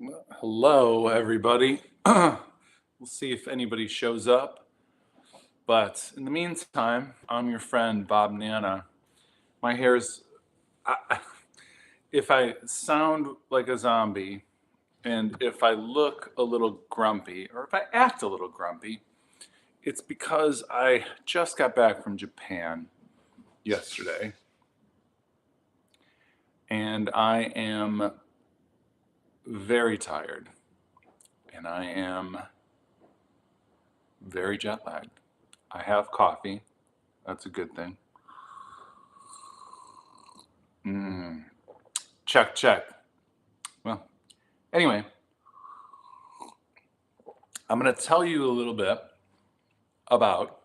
Well, hello, everybody. We'll see if anybody shows up. But in the meantime, I'm your friend, Bob Nana. My hair's. If I sound like a zombie and if I look a little grumpy or if I act a little grumpy, it's because I just got back from Japan yesterday. And I am very tired. And I am very jet lagged. I have coffee. That's a good thing. Check, check. Well, anyway, I'm going to tell you a little bit about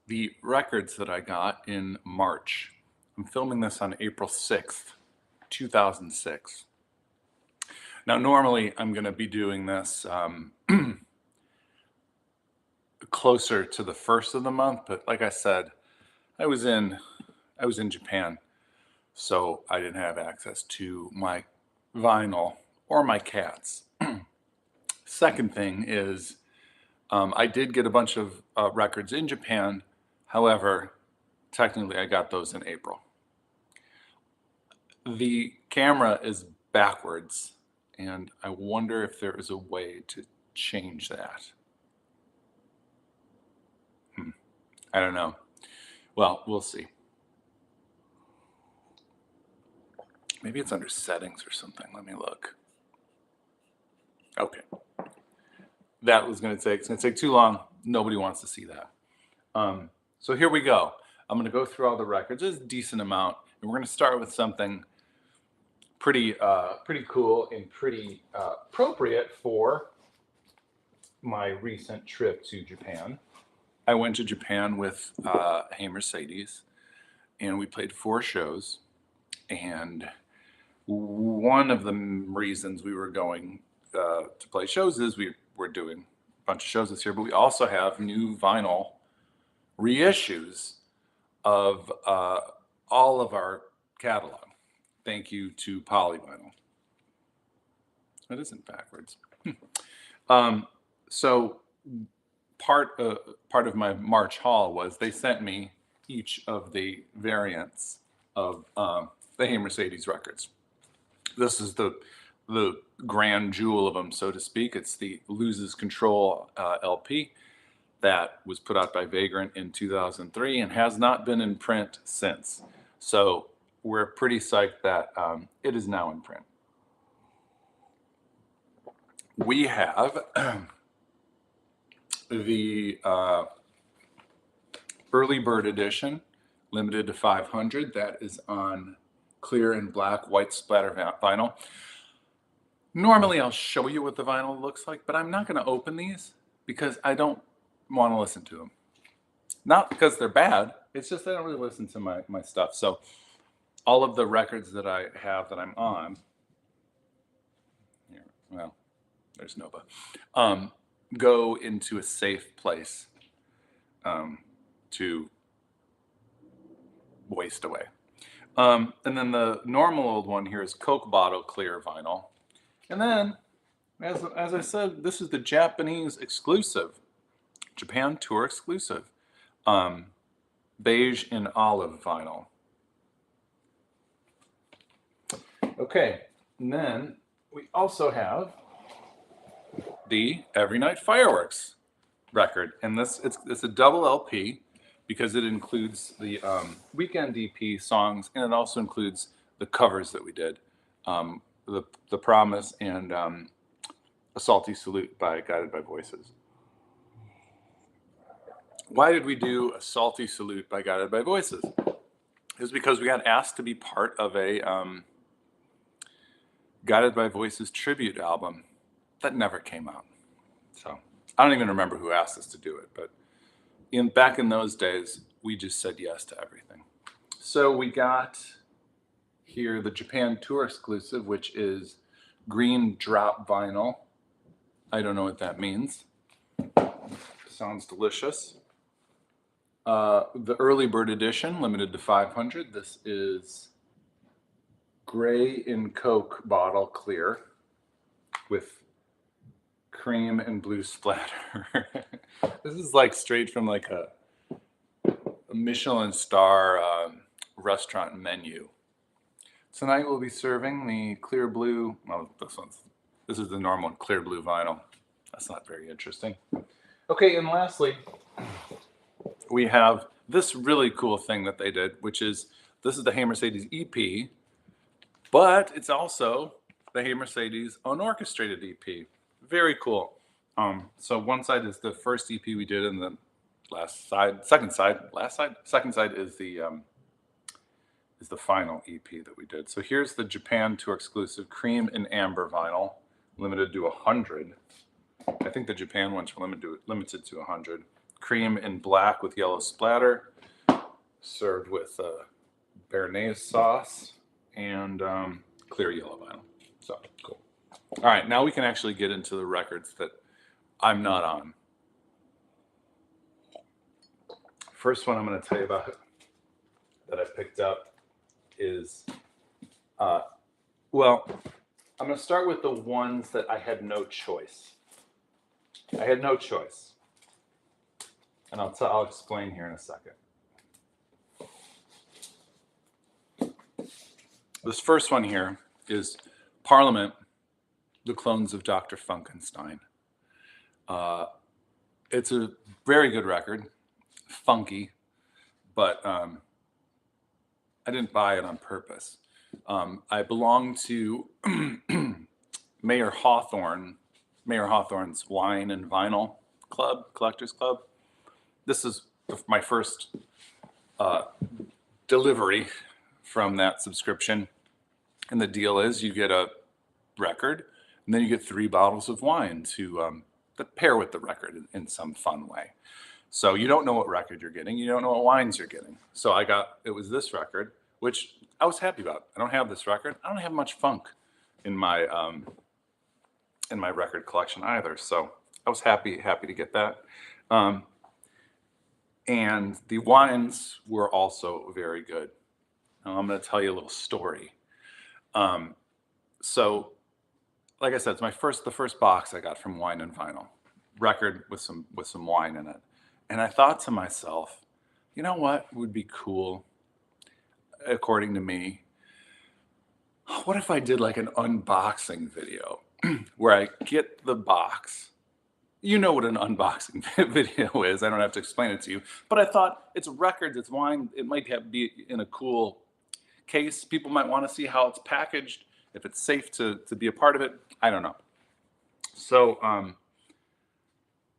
the records that I got in March. I'm filming this on April 6th, 2006. Now, normally I'm going to be doing this closer to the first of the month, but like I said, I was in Japan, so I didn't have access to my vinyl or my cats. Second thing is, I did get a bunch of records in Japan. However, technically, I got those in April. The camera is backwards, and I wonder if there is a way to change that. I don't know. Well, we'll see. Maybe it's under settings or something. Let me look. Okay. That was going to take, it's going to take too long. Nobody wants to see that. So here we go. I'm going to go through all the records. There's a decent amount. And we're going to start with something pretty cool and pretty appropriate for my recent trip to Japan. I went to Japan with Hey Mercedes, and we played 4 shows. And one of the reasons we were going to play shows is we're doing a bunch of shows this year, but we also have new vinyl reissues of all of our catalog. Thank you to Polyvinyl. That isn't backwards. So part of my March haul was they sent me each of the variants of the Hey Mercedes records. This is the grand jewel of them, so to speak. It's the Loses Control LP that was put out by Vagrant in 2003 and has not been in print since. So we're pretty psyched that it is now in print. We have the Early Bird Edition, limited to 500. That is on clear and black white splatter vinyl. Normally I'll show you what the vinyl looks like, but I'm not going to open these because I don't want to listen to them. Not because they're bad, it's just I don't really listen to my stuff. So all of the records that I have that I'm on, here, well, there's Nova, go into a safe place to waste away. And then the normal old one here is Coke bottle clear vinyl. And then, as I said, this is the Japanese exclusive, Japan tour exclusive, beige and olive vinyl. Okay, and then we also have the Every Night Fireworks record, and it's a double LP because it includes the Weekend EP songs, and it also includes the covers that we did, the Promise and A Salty Salute by Guided by Voices. Why did we do A Salty Salute by Guided by Voices? It was because we got asked to be part of a Guided by Voices tribute album that never came out. So I don't even remember who asked us to do it, but back in those days, we just said yes to everything. So we got here the Japan tour exclusive, which is green drop vinyl. I don't know what that means. Sounds delicious. The Early Bird Edition, limited to 500. This is gray in Coke bottle clear. with cream and blue splatter. This is like straight from like a Michelin star restaurant menu. Tonight we'll be serving the clear blue. Well, this is the normal one, clear blue vinyl. That's not very interesting. Okay, and lastly, we have this really cool thing that they did, which is this is the Hey Mercedes EP, but it's also the Hey Mercedes unorchestrated EP. Very cool. So one side is the first EP we did, and the second side is the final EP that we did. So here's the Japan tour exclusive cream and amber vinyl, limited to 100. I think the Japan ones were limited to 100. Cream in black with yellow splatter, served with béarnaise sauce and clear yellow vinyl. So cool. All right, now we can actually get into the records that I'm not on. First one I'm going to tell you about that I picked up is, well, I'm going to start with the ones that I had no choice. I had no choice. And I'll explain here in a second. This first one here is Parliament, The Clones of Dr. Funkenstein. It's a very good record, funky, but I didn't buy it on purpose. I belong to Mayor Hawthorne's Wine and Vinyl Club, Collectors Club. This is my first delivery from that subscription. And the deal is you get a record, and then you get 3 bottles of wine to that pair with the record in some fun way. So you don't know what record you're getting. You don't know what wines you're getting. So it was this record, which I was happy about. I don't have this record. I don't have much funk in my record collection either. So I was happy to get that. And the wines were also very good. Now I'm going to tell you a little story. So, like I said, it's the first box I got from Wine and Vinyl, record with some wine in it. And I thought to myself, you know what would be cool, according to me? What if I did like an unboxing video where I get the box? You know what an unboxing video is. I don't have to explain it to you. But I thought it's records, it's wine. It might be in a cool case. People might want to see how it's packaged, if it's safe to be a part of it. I don't know. So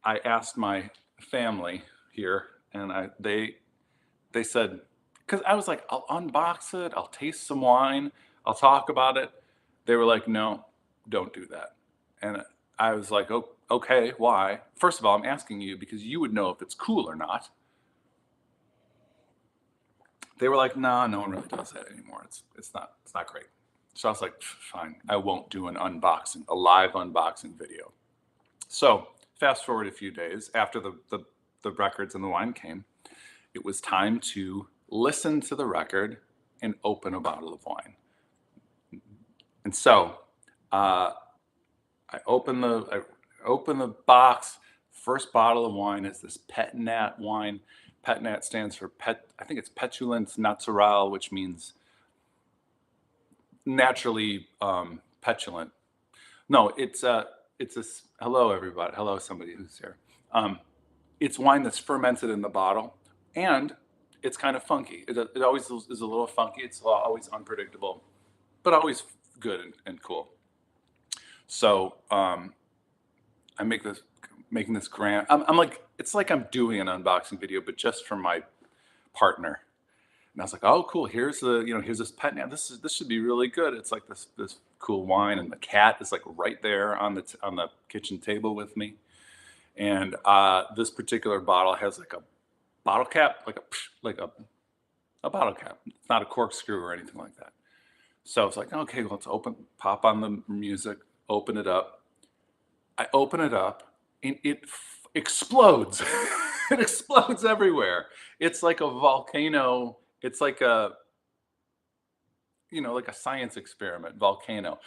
I asked my family here, and they said, because I was like, I'll unbox it, I'll taste some wine, I'll talk about it. They were like, no, don't do that. And I was like, oh, okay, why? First of all, I'm asking you because you would know if it's cool or not. They were like, nah, no one really does that anymore. It's not great. So I was like, fine, I won't do a live unboxing video. So fast forward a few days after the records and the wine came, it was time to listen to the record and open a bottle of wine. And so I open the box. First bottle of wine is this Pet Nat wine. Pet Nat stands for I think it's Petulance Natural, which means naturally petulant. No, hello everybody. Hello somebody who's here. It's wine that's fermented in the bottle, and it's kind of funky. It always is a little funky. It's always unpredictable, but always good and cool. So I'm making this grand. I'm like, it's like I'm doing an unboxing video, but just for my partner. And I was like, oh, cool. Here's this Pet Nat. This should be really good. It's like this cool wine, and the cat is like right there on the kitchen table with me. And this particular bottle has like a bottle cap, like a bottle cap. It's not a corkscrew or anything like that. So it's like, okay, well, let's pop on the music, open it up. I open it up, and it explodes. It explodes everywhere. It's like a volcano. It's like like a science experiment volcano.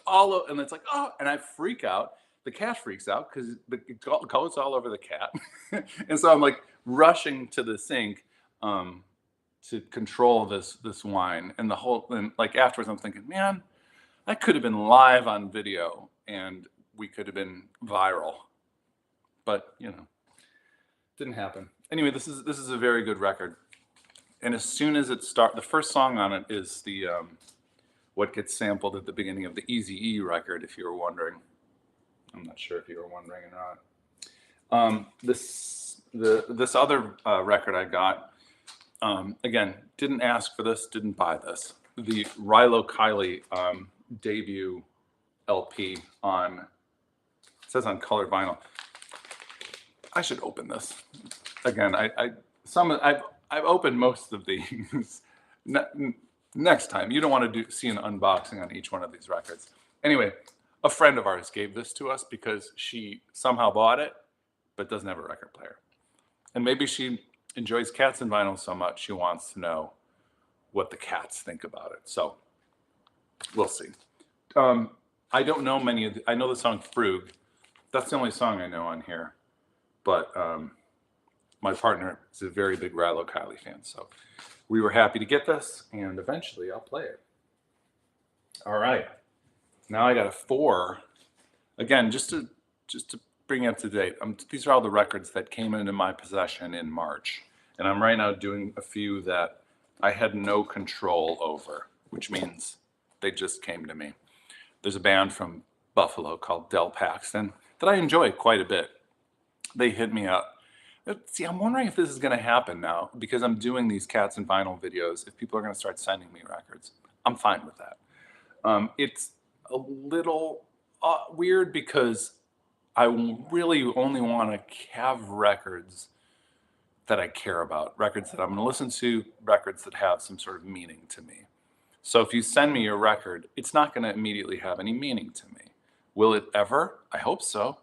and it's like, oh, and I freak out. The cat freaks out because it goes all over the cat. And so I'm like rushing to the sink to control this wine. And and like afterwards, I'm thinking, man, that could have been live on video and we could have been viral. But, didn't happen. Anyway, this is a very good record. And as soon as the first song on it is the what gets sampled at the beginning of the Eazy-E record, if you were wondering. I'm not sure if you were wondering or not. This other record I got, again, didn't ask for this, didn't buy this. The Rilo Kiley debut LP it says on colored vinyl. I should open this. Again, I've opened most of these. Next time, you don't want to see an unboxing on each one of these records. Anyway, a friend of ours gave this to us because she somehow bought it, but doesn't have a record player. And maybe she enjoys Cats and Vinyl so much she wants to know what the cats think about it. So we'll see. I don't know I know the song Frug. That's the only song I know on here. But my partner is a very big Rilo Kiley fan, so we were happy to get this, and eventually I'll play it. All right. Now I got a 4. Again, just to bring you up to date, these are all the records that came into my possession in March. And I'm right now doing a few that I had no control over, which means they just came to me. There's a band from Buffalo called Del Paxton that I enjoy quite a bit. They hit me up. See, I'm wondering if this is going to happen now because I'm doing these Cats and Vinyl videos. If people are going to start sending me records, I'm fine with that. It's a little weird because I really only want to have records that I care about, records that I'm going to listen to, records that have some sort of meaning to me. So if you send me your record, it's not going to immediately have any meaning to me. Will it ever? I hope so,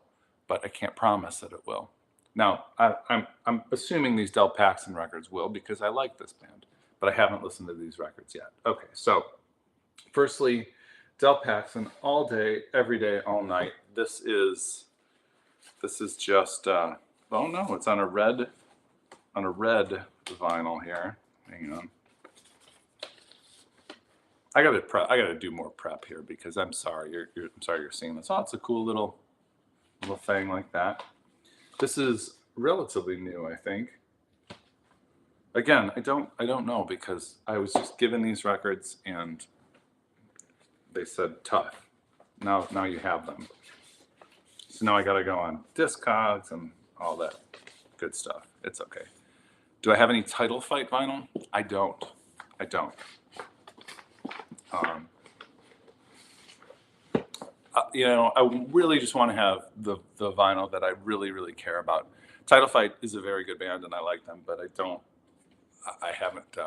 but I can't promise that it will. Now, I'm assuming these Del Paxton records will because I like this band, but I haven't listened to these records yet. Okay, so firstly, Del Paxton, all day, every day, all night. This is just oh no, it's on a red vinyl here. Hang on. I gotta do more prep here because I'm sorry I'm sorry you're seeing this. Oh, it's a cool little thing like that. This is relatively new, I think. Again, I don't know because I was just given these records and they said tough. Now you have them. So now I gotta go on Discogs and all that good stuff. It's okay. Do I have any Title Fight vinyl? I don't. I really just want to have the vinyl that I really, really care about. Title Fight is a very good band and I like them, but I haven't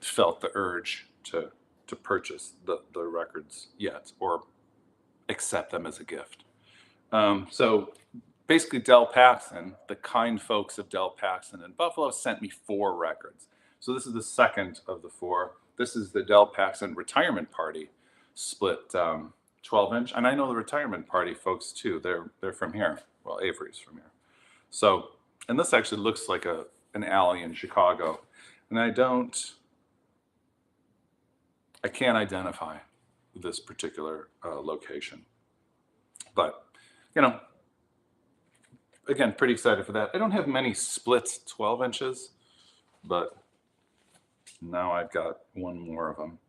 felt the urge to purchase the records yet or accept them as a gift. So basically Del Paxton, the kind folks of Del Paxton in Buffalo sent me 4 records. So this is the second of the 4. This is the Del Paxton Retirement Party split 12-inch. And I know the Retirement Party folks too. They're from here. Well, Avery's from here. So, and this actually looks like an alley in Chicago. And I can't identify this particular location. But, again, pretty excited for that. I don't have many splits 12 inches, but now I've got one more of them.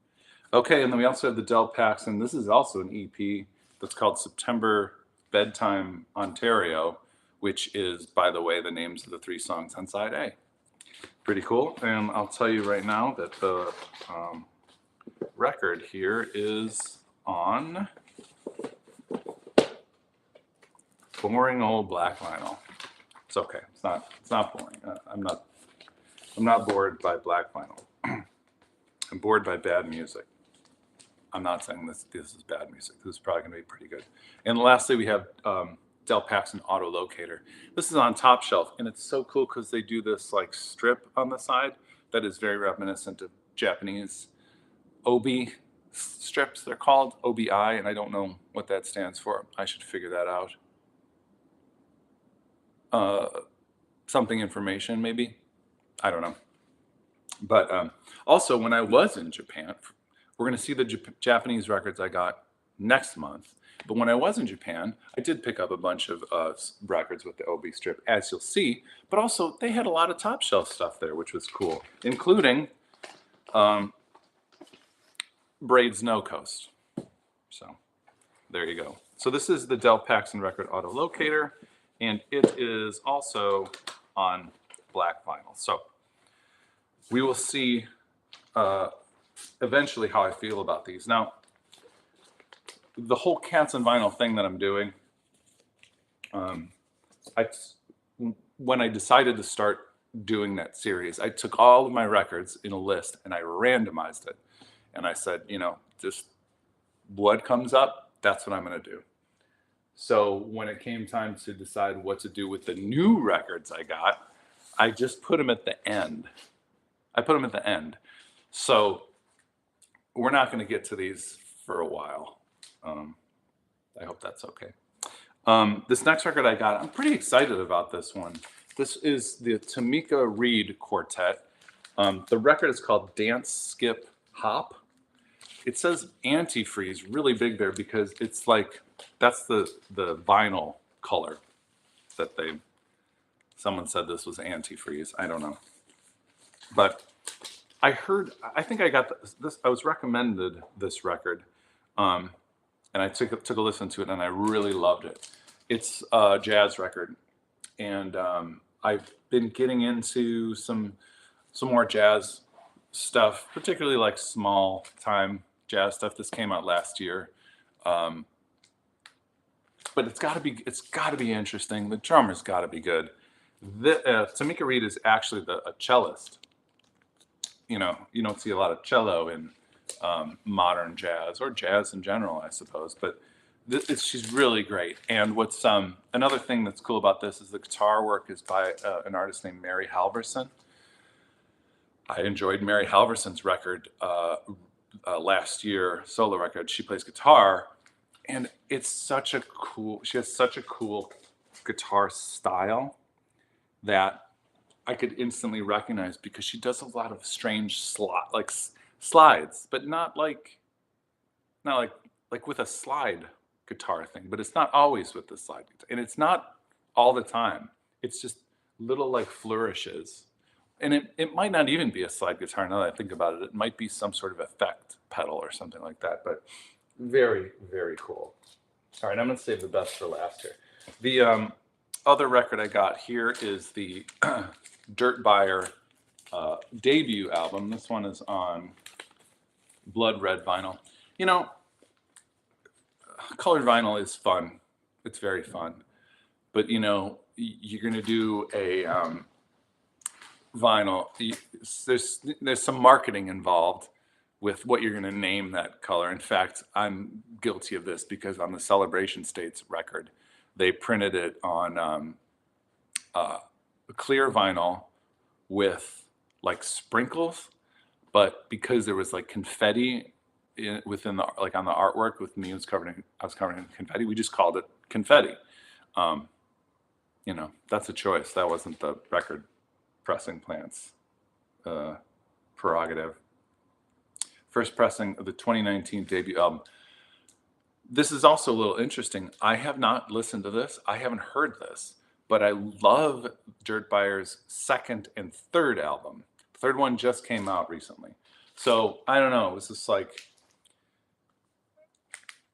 Okay, and then we also have the Del Paxton. This is also an EP that's called September Bedtime Ontario, which is, by the way, the names of the 3 songs on side A. Pretty cool. And I'll tell you right now that the record here is on boring old black vinyl. It's okay. It's not boring. I'm not bored by black vinyl. I'm bored by bad music. I'm not saying this is bad music. This is probably going to be pretty good. And lastly, we have Del Paxton Auto Locator. This is on Top Shelf, and it's so cool because they do this like strip on the side that is very reminiscent of Japanese obi strips. They're called OBI, and I don't know what that stands for. I should figure that out. Something information, maybe. I don't know. But also, when I was in Japan, we're going to see the Japanese records I got next month. But when I was in Japan, I did pick up a bunch of records with the OB strip, as you'll see. But also, they had a lot of top shelf stuff there, which was cool, including Braid's No Coast. So there you go. So this is the Del Paxton record auto locator, and it is also on black vinyl. So we will see eventually how I feel about these. Now, the whole Cats and Vinyl thing that I'm doing, when I decided to start doing that series, I took all of my records in a list and I randomized it. And I said, you know, just what comes up, that's what I'm going to do. So when it came time to decide what to do with the new records I got, I just put them at the end. So we're not going to get to these for a while. I hope that's okay. This next record I got, I'm pretty excited about this one. This is the Tamika Reed Quartet. The record is called Dance, Skip, Hop. It says antifreeze really big there because it's like, that's the vinyl color that someone said this was antifreeze. I don't know. But I think I got this, I was recommended this record. And I took a listen to it and I really loved it. It's a jazz record. And I've been getting into some more jazz stuff, particularly like small time jazz stuff. This came out last year. But it's got to be interesting. The drummer's got to be good. Tamika Reed is actually a cellist. You know, you don't see a lot of cello in modern jazz or jazz in general, I suppose. But she's really great. And what's another thing that's cool about this is the guitar work is by an artist named Mary Halverson. I enjoyed Mary Halverson's record last year, solo record. She plays guitar, and it's she has such a cool guitar style that I could instantly recognize because she does a lot of strange slides, but not like with a slide guitar thing, but it's not always with the slide guitar, and it's not all the time. It's just little like flourishes. And it might not even be a slide guitar now that I think about it. It might be some sort of effect pedal or something like that, but very, very cool. All right, I'm going to save the best for last here. The other record I got here is the Dirt Buyer debut album. This one is on blood red vinyl. You know, colored vinyl is fun. It's very fun. But, you know, you're going to do a vinyl. There's some marketing involved with what you're going to name that color. In fact, I'm guilty of this because on the Celebration States record, they printed it on clear vinyl with like sprinkles, but because there was like confetti within the on the artwork with me, I was covered in confetti. We just called it confetti. You know, that's a choice. That wasn't the record pressing plant's prerogative. First pressing of the 2019 debut album. This is also a little interesting. I have not listened to this. I haven't heard this, but I love Dirt Buyer's second and third album. The third one just came out recently. So I don't know. It was just like,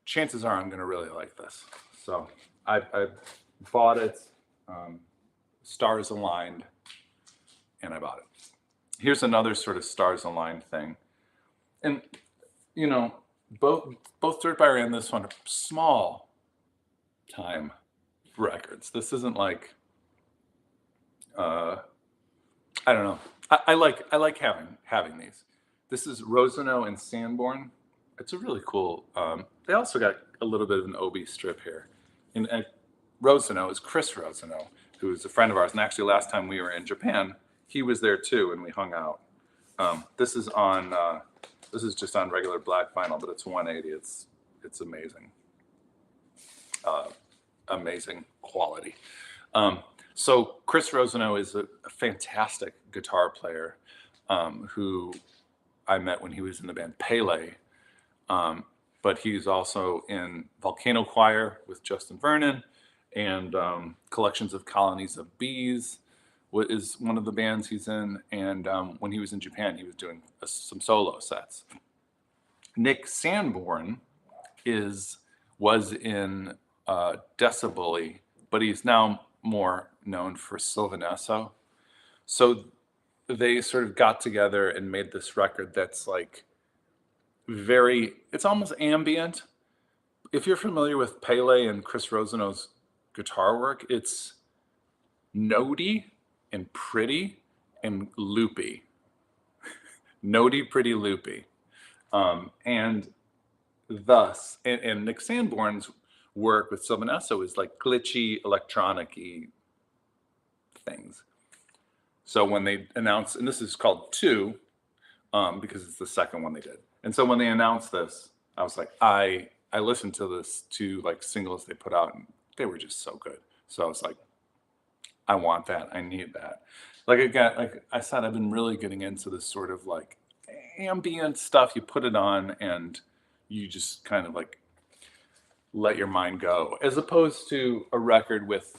chances are I'm going to really like this. So I bought it. Stars aligned. And I bought it. Here's another sort of stars aligned thing. And, you know, both Dirt Buyer and this one are small time records. This isn't like, I don't know. I like having these. This is Rosano and Sanborn. It's a really cool, they also got a little bit of an OB strip here. And Rosano is Chris Rosano, who is a friend of ours. And actually last time we were in Japan, he was there too, and we hung out. This is on This is just on regular black vinyl, but it's 180. It's amazing. Amazing quality. So Chris Rosano is a fantastic guitar player who I met when he was in the band Pele. But he's also in Volcano Choir with Justin Vernon, and Collections of Colonies of Bees is one of the bands he's in. And when he was in Japan, he was doing some solo sets. Nick Sanborn was in Decibeli, but he's now more known for Sylvan Esso. So they sort of got together and made this record that's like it's almost ambient. If you're familiar with Pele and Chris Rosano's guitar work, it's notey and pretty and loopy. Notey, pretty, loopy. And Nick Sanborn's work with Sylvan Esso is like glitchy, electronic-y things. So when they announced, and this is called 2, because it's the second one they did. And so when they announced this, I was like, I listened to this 2 like singles they put out, and they were just so good. So I was like, I want that. I need that. Like I said, I've been really getting into this sort of like ambient stuff. You put it on and you just kind of like let your mind go, as opposed to a record with,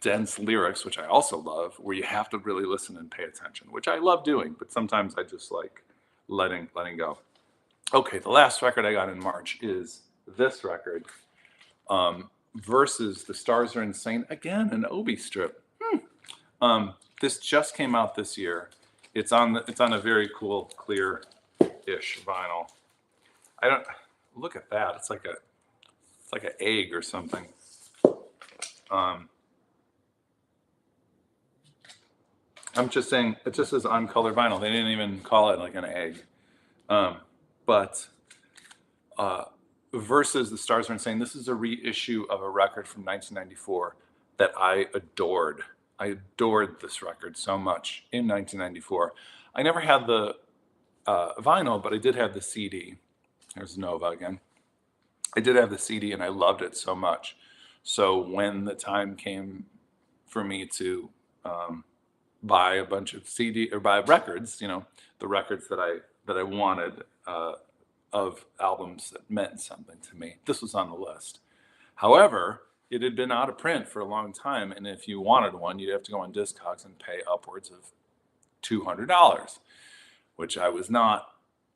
dense lyrics, which I also love, where you have to really listen and pay attention, which I love doing, but sometimes I just like letting go. Okay, the last record I got in March is this record, Versus The Stars Are Insane, again, an Obi strip. This just came out this year. It's on a very cool, clear-ish vinyl. Look at that. It's like an egg or something. I'm just saying, it just says on color vinyl. They didn't even call it like an egg. But Versus The Stars Are Insane, this is a reissue of a record from 1994 that I adored. I adored this record so much in 1994. I never had the vinyl, but I did have the CD. There's Nova again. I did have the CD, and I loved it so much. So when the time came for me to buy a bunch of CD or buy records, the records that I wanted of albums that meant something to me, this was on the list. However, it had been out of print for a long time, and if you wanted one, you'd have to go on Discogs and pay upwards of $200, which I was not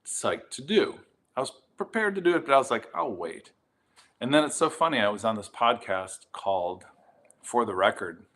psyched to do. I was prepared to do it, but I was like, I'll wait. And then it's so funny, I was on this podcast called For the Record,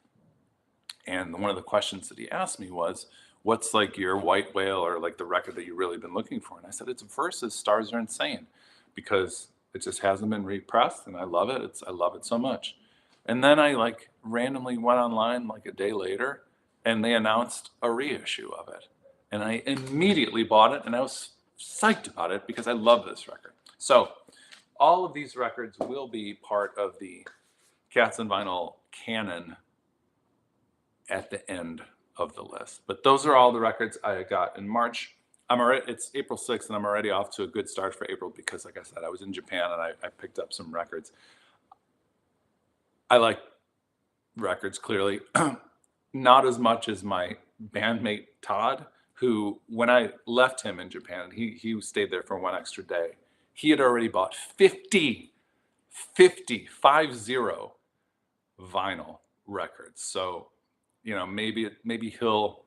and one of the questions that he asked me was, what's like your white whale or like the record that you've really been looking for? And I said, it's Versus Stars Are Insane, because it just hasn't been repressed, and I love it. I love it so much. And then I like randomly went online like a day later, and they announced a reissue of it. And I immediately bought it, and I was psyched about it because I love this record. So all of these records will be part of the Cats and Vinyl canon at the end of the list. But those are all the records I got in March. It's April 6th, and I'm already off to a good start for April because, like I said, I was in Japan and I picked up some records. I like records, clearly. Not as much as my bandmate Todd, who, when I left him in Japan, he stayed there for one extra day. He had already bought 50 vinyl records. So, maybe he'll,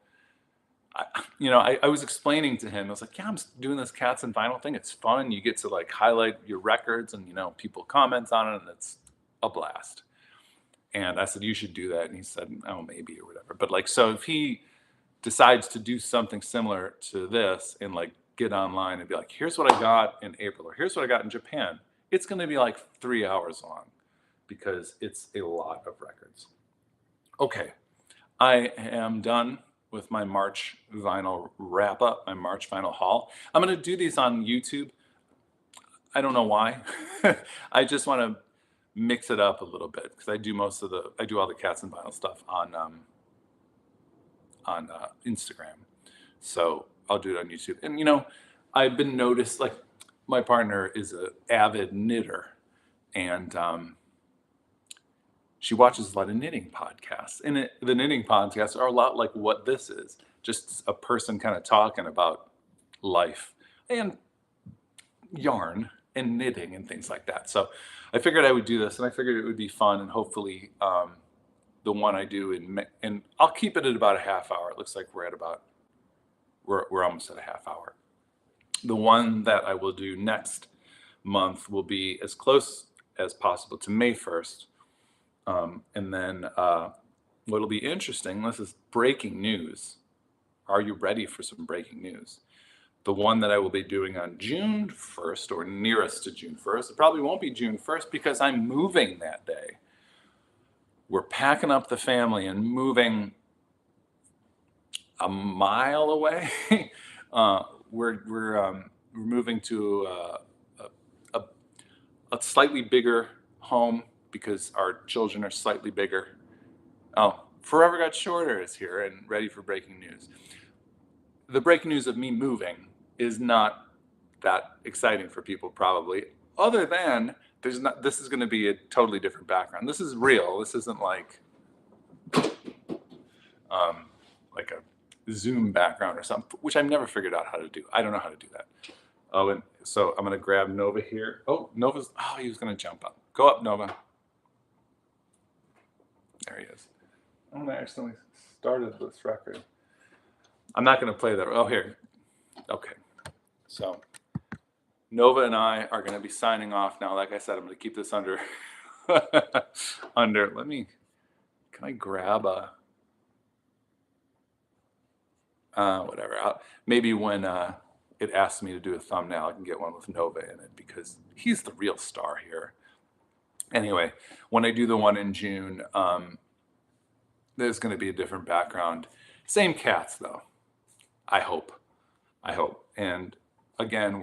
I was explaining to him, I was like, yeah, I'm doing this Cats and Vinyl thing. It's fun. You get to like highlight your records and, people comment on it, and it's a blast. And I said, you should do that. And he said, oh, maybe, or whatever. But like, so if he decides to do something similar to this and like get online and be like, here's what I got in April, or here's what I got in Japan, it's going to be like 3 hours long because it's a lot of records. Okay. I am done with my March vinyl wrap up, my March vinyl haul. I'm going to do these on YouTube. I don't know why. I just want to mix it up a little bit because I do all the Cats and Vinyl stuff on Instagram. So I'll do it on YouTube. And I've been noticed, like, my partner is a avid knitter, and she watches a lot of knitting podcasts, and the knitting podcasts are a lot like what this is, just a person kind of talking about life and yarn and knitting and things like that. So I figured I would do this, and I figured it would be fun, and hopefully the one I do and I'll keep it at about a half hour. It looks like we're almost at a half hour. The one that I will do next month will be as close as possible to May 1st. And then what'll be interesting, this is breaking news. Are you ready for some breaking news? The one that I will be doing on June 1st, or nearest to June 1st, it probably won't be June 1st because I'm moving that day. We're packing up the family and moving a mile away. We're moving to a, a slightly bigger home because our children are slightly bigger. Oh, Forever Got Shorter is here and ready for breaking news. The breaking news of me moving is not that exciting for people, probably, other than this is going to be a totally different background. This is real. This isn't like a Zoom background or something, which I've never figured out how to do. I don't know how to do that. Oh, and so I'm going to grab Nova here. Oh, he was going to jump up. Go up, Nova. There he is. Oh, I accidentally started this record. I'm not going to play that. Oh, here. Okay. So Nova and I are going to be signing off now. Like I said, I'm going to keep this under, can I grab a, whatever. Maybe when it asks me to do a thumbnail, I can get one with Nova in it because he's the real star here. Anyway, when I do the one in June, there's going to be a different background. Same cats, though. I hope. And again,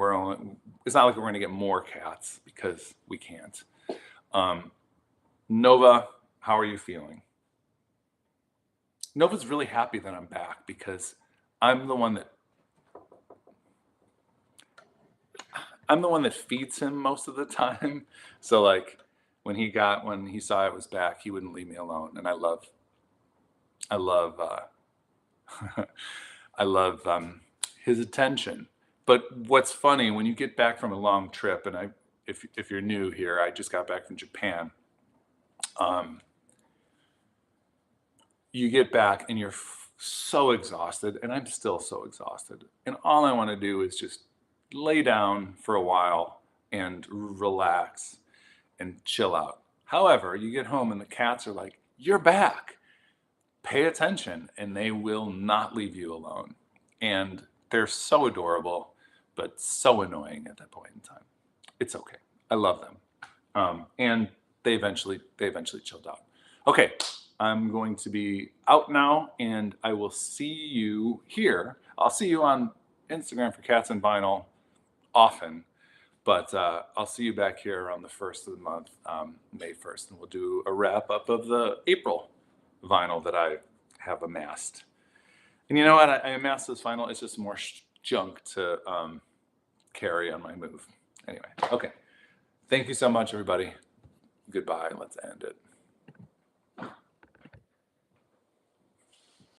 it's not like we're going to get more cats because we can't. Nova, how are you feeling? Nova's really happy that I'm back because I'm the one that feeds him most of the time. So like when he saw I was back, he wouldn't leave me alone. And I love his attention. But what's funny, when you get back from a long trip, and if you're new here, I just got back from Japan. You get back and you're so exhausted, and I'm still so exhausted. And all I want to do is just lay down for a while and relax and chill out. However, you get home and the cats are like, "You're back. Pay attention," and they will not leave you alone. And they're so adorable, but so annoying at that point in time. It's okay. I love them. And they eventually chilled out. Okay, I'm going to be out now, and I will see you here. I'll see you on Instagram for Cats and Vinyl often, but I'll see you back here around the 1st of the month, May 1st, and we'll do a wrap up of the April vinyl that I have amassed. And you know what? I amassed this vinyl. It's just more junk to carry on my move. Anyway, okay. Thank you so much, everybody. Goodbye. Let's end it.